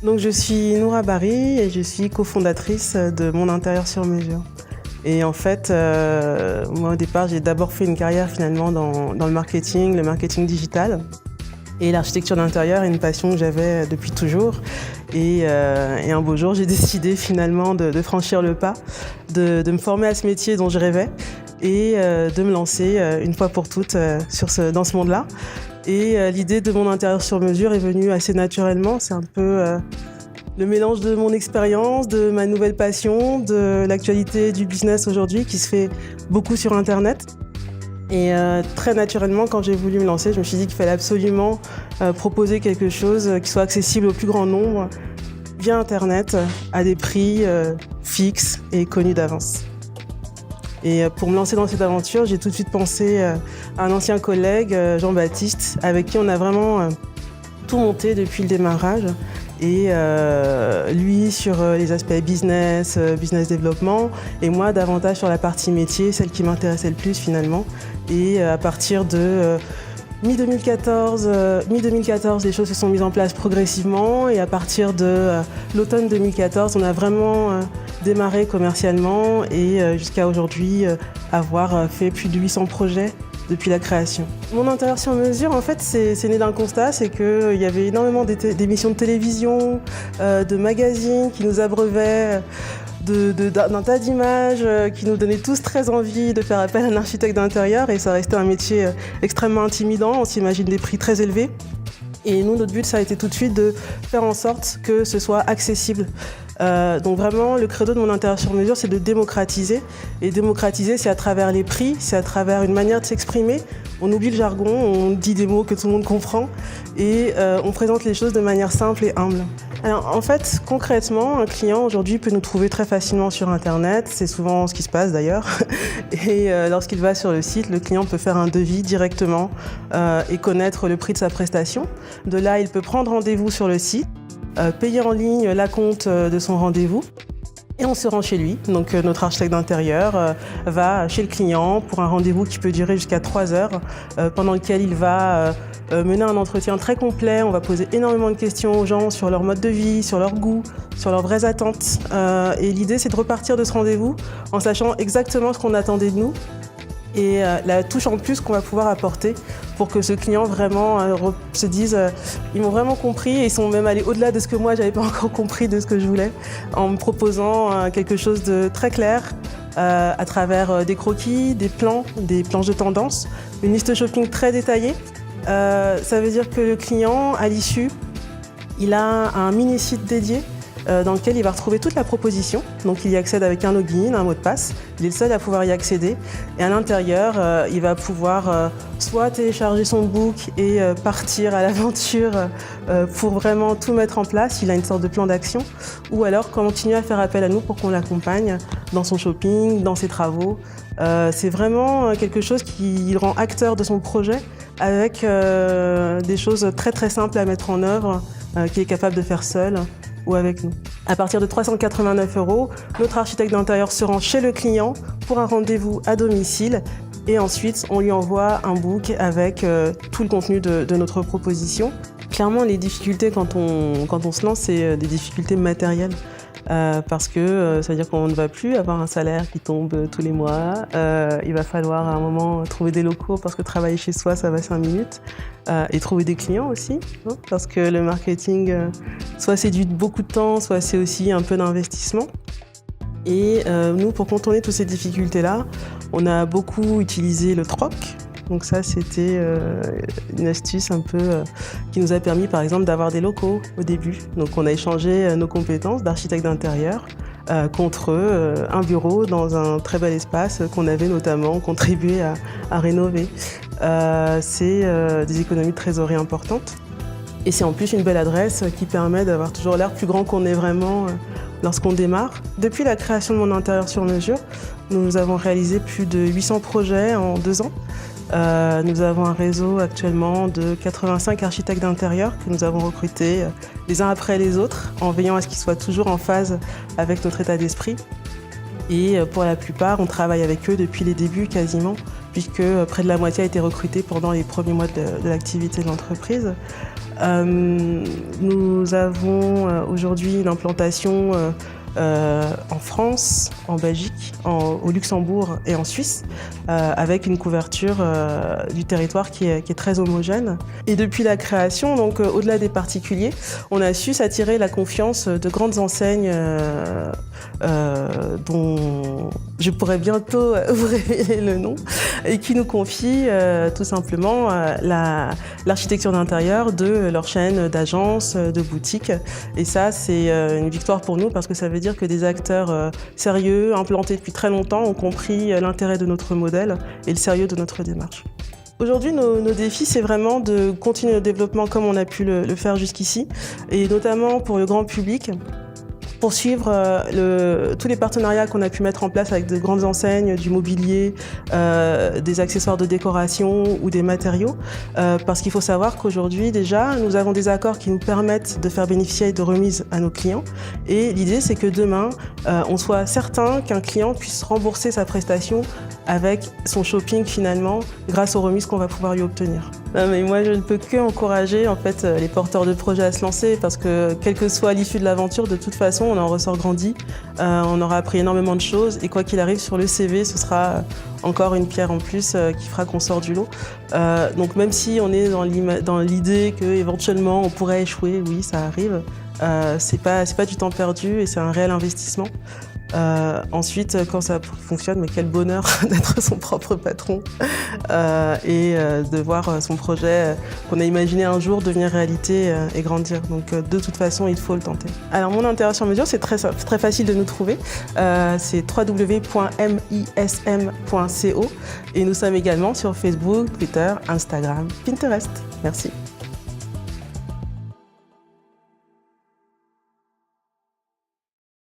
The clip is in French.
Donc je suis Noura Bari et je suis cofondatrice de Mon Intérieur sur Mesure. Et en fait, moi au départ, j'ai d'abord fait une carrière finalement dans le marketing digital. Et l'architecture d'intérieur est une passion que j'avais depuis toujours. Et un beau jour, j'ai décidé finalement de franchir le pas, de me former à ce métier dont je rêvais et de me lancer une fois pour toutes dans ce monde-là. Et l'idée de Mon Intérieur sur Mesure est venue assez naturellement. C'est un peu le mélange de mon expérience, de ma nouvelle passion, de l'actualité du business aujourd'hui qui se fait beaucoup sur Internet. Et très naturellement, quand j'ai voulu me lancer, je me suis dit qu'il fallait absolument proposer quelque chose qui soit accessible au plus grand nombre via Internet, à des prix fixes et connus d'avance. Et pour me lancer dans cette aventure, j'ai tout de suite pensé à un ancien collègue, Jean-Baptiste, avec qui on a vraiment tout monté depuis le démarrage. Et lui sur les aspects business développement, et moi davantage sur la partie métier, celle qui m'intéressait le plus finalement. Et à partir de mi-2014, les choses se sont mises en place progressivement, et à partir de l'automne 2014, on a vraiment démarré commercialement et jusqu'à aujourd'hui avoir fait plus de 800 projets depuis la création. Mon Intérieur sur Mesure, en fait, c'est né d'un constat, c'est qu'il y avait énormément d'émissions de télévision, de magazines qui nous abreuvaient d'un tas d'images qui nous donnaient tous très envie de faire appel à un architecte d'intérieur, et ça restait un métier extrêmement intimidant, on s'imagine des prix très élevés. Et nous, notre but, ça a été tout de suite de faire en sorte que ce soit accessible. Donc vraiment, le credo de Mon Intérieur sur Mesure, c'est de démocratiser. Et démocratiser, c'est à travers les prix, c'est à travers une manière de s'exprimer. On oublie le jargon, on dit des mots que tout le monde comprend et on présente les choses de manière simple et humble. Alors en fait, concrètement, un client aujourd'hui peut nous trouver très facilement sur Internet. C'est souvent ce qui se passe d'ailleurs. Et lorsqu'il va sur le site, le client peut faire un devis directement et connaître le prix de sa prestation. De là, il peut prendre rendez-vous sur le site, payer en ligne l'acompte de son rendez-vous et on se rend chez lui. Donc notre architecte d'intérieur va chez le client pour un rendez-vous qui peut durer jusqu'à 3 heures, pendant lequel il va mener un entretien très complet. On va poser énormément de questions aux gens sur leur mode de vie, sur leur goût, sur leurs vraies attentes. Et l'idée, c'est de repartir de ce rendez-vous en sachant exactement ce qu'on attendait de nous et la touche en plus qu'on va pouvoir apporter pour que ce client vraiment se dise ils m'ont vraiment compris et ils sont même allés au-delà de ce que moi j'avais pas encore compris de ce que je voulais, en me proposant quelque chose de très clair à travers des croquis, des plans, des planches de tendance, une liste shopping très détaillée. Ça veut dire que le client, à l'issue, il a un mini-site dédié dans lequel il va retrouver toute la proposition. Donc il y accède avec un login, un mot de passe. Il est le seul à pouvoir y accéder. Et à l'intérieur, il va pouvoir soit télécharger son book et partir à l'aventure pour vraiment tout mettre en place. Il a une sorte de plan d'action. Ou alors continuer à faire appel à nous pour qu'on l'accompagne dans son shopping, dans ses travaux. C'est vraiment quelque chose qui le rend acteur de son projet avec des choses très très simples à mettre en œuvre, qu'il est capable de faire seul ou avec nous. À partir de 389 €, notre architecte d'intérieur se rend chez le client pour un rendez-vous à domicile et ensuite on lui envoie un book avec tout le contenu de notre proposition. Clairement, les difficultés quand on se lance, c'est des difficultés matérielles. Parce que ça veut dire qu'on ne va plus avoir un salaire qui tombe tous les mois. Il va falloir à un moment trouver des locaux parce que travailler chez soi, ça va 5 minutes. Et trouver des clients aussi, hein, parce que le marketing, soit c'est beaucoup de temps, soit c'est aussi un peu d'investissement. Et nous, pour contourner toutes ces difficultés-là, on a beaucoup utilisé le troc. Donc ça, c'était une astuce un peu qui nous a permis, par exemple, d'avoir des locaux au début. Donc on a échangé nos compétences d'architecte d'intérieur contre un bureau dans un très bel espace qu'on avait notamment contribué à rénover. C'est des économies de trésorerie importantes. Et c'est en plus une belle adresse qui permet d'avoir toujours l'air plus grand qu'on est vraiment lorsqu'on démarre. Depuis la création de Mon Intérieur sur Mesure, nous avons réalisé plus de 800 projets en 2 ans. Nous avons un réseau actuellement de 85 architectes d'intérieur que nous avons recrutés les uns après les autres, en veillant à ce qu'ils soient toujours en phase avec notre état d'esprit. Et pour la plupart, on travaille avec eux depuis les débuts quasiment, puisque près de la moitié a été recrutée pendant les premiers mois de l'activité de l'entreprise. Nous avons aujourd'hui une implantation en France, en Belgique, au Luxembourg et en Suisse, avec une couverture du territoire qui est très homogène. Et depuis la création, donc au-delà des particuliers, on a su s'attirer la confiance de grandes enseignes dont je pourrais bientôt vous révéler le nom, et qui nous confient tout simplement l'architecture d'intérieur de leur chaîne d'agences, de boutiques. Et ça, c'est une victoire pour nous parce que ça veut dire que des acteurs sérieux, implantés depuis très longtemps, ont compris l'intérêt de notre modèle et le sérieux de notre démarche. Aujourd'hui, nos défis, c'est vraiment de continuer le développement comme on a pu le faire jusqu'ici, et notamment pour le grand public, poursuivre tous les partenariats qu'on a pu mettre en place avec de grandes enseignes, du mobilier, des accessoires de décoration ou des matériaux. Parce qu'il faut savoir qu'aujourd'hui, déjà, nous avons des accords qui nous permettent de faire bénéficier de remises à nos clients. Et l'idée, c'est que demain, on soit certain qu'un client puisse rembourser sa prestation avec son shopping finalement, grâce aux remises qu'on va pouvoir lui obtenir. Non, mais moi, je ne peux que encourager en fait les porteurs de projets à se lancer, parce que quelle que soit l'issue de l'aventure, de toute façon, on en ressort grandi, on aura appris énormément de choses, et quoi qu'il arrive sur le CV, ce sera encore une pierre en plus qui fera qu'on sort du lot. Donc même si on est dans l'idée qu'éventuellement on pourrait échouer, oui, ça arrive, c'est pas du temps perdu et c'est un réel investissement. Ensuite, quand ça fonctionne, mais quel bonheur d'être son propre patron et de voir son projet qu'on a imaginé un jour devenir réalité et grandir. Donc de toute façon, il faut le tenter. Alors mon intérieur sur mesure, c'est très facile de nous trouver. C'est www.mism.co et nous sommes également sur Facebook, Twitter, Instagram, Pinterest. Merci.